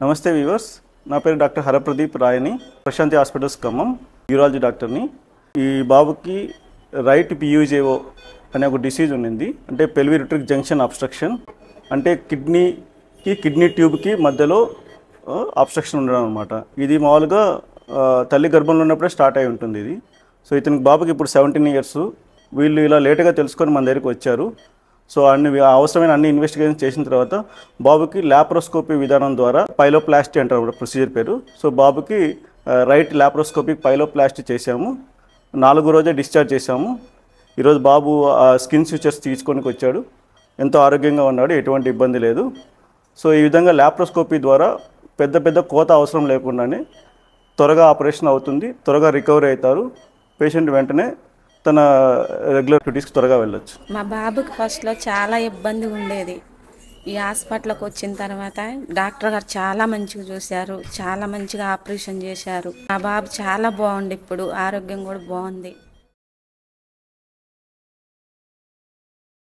నమస్తే వ్యూవర్స్, నా పేరు డాక్టర్ హరప్రదీప్ రాయని, ప్రశాంతి హాస్పిటల్స్ ఖమ్మం, యూరాలజీ డాక్టర్ని. ఈ బాబుకి రైట్ పియూజేఓ అనే ఒక డిసీజ్ ఉండింది. అంటే పెల్విరిట్రిక్ జంక్షన్ అబ్స్ట్రక్షన్, అంటే కిడ్నీ ట్యూబ్కి మధ్యలో అబ్స్ట్రక్షన్ ఉండడం అనమాట. ఇది మామూలుగా తల్లి గర్భంలో ఉన్నప్పుడే స్టార్ట్ అయి ఉంటుంది ఇది. సో ఇతనికి బాబుకి ఇప్పుడు 17 ఇయర్స్. వీళ్ళు ఇలా లేటుగా తెలుసుకొని మన దగ్గరికి వచ్చారు. సో అవసరమైన అన్ని ఇన్వెస్టిగేషన్ చేసిన తర్వాత బాబుకి ల్యాప్రోస్కోపీ విధానం ద్వారా పైలోప్లాస్టీ అంటారు ప్రొసీజర్ పేరు. సో బాబుకి రైట్ ల్యాప్రోస్కోపిక్ పైలోప్లాస్టీ చేశాము. 4వ రోజే డిశ్చార్జ్ చేశాము. ఈరోజు బాబు స్కిన్ స్విచర్స్ తీసుకొని వచ్చాడు. ఎంతో ఆరోగ్యంగా ఉన్నాడు, ఎటువంటి ఇబ్బంది లేదు. సో ఈ విధంగా ల్యాప్రోస్కోపీ ద్వారా పెద్ద కోత అవసరం లేకుండానే త్వరగా ఆపరేషన్ అవుతుంది, త్వరగా రికవరీ అవుతారు. పేషెంట్ వెంటనే తన రెగ్యులర్ డ్యూటీస్కి త్వరగా వెళ్ళొచ్చు. మా బాబుకి ఫస్ట్లో చాలా ఇబ్బంది ఉండేది. ఈ హాస్పిటల్కి వచ్చిన తర్వాత డాక్టర్ గారు చాలా మంచిగా చూశారు, చాలా మంచిగా ఆపరేషన్ చేశారు. మా బాబు చాలా బాగుంది, ఇప్పుడు ఆరోగ్యం కూడా బాగుంది.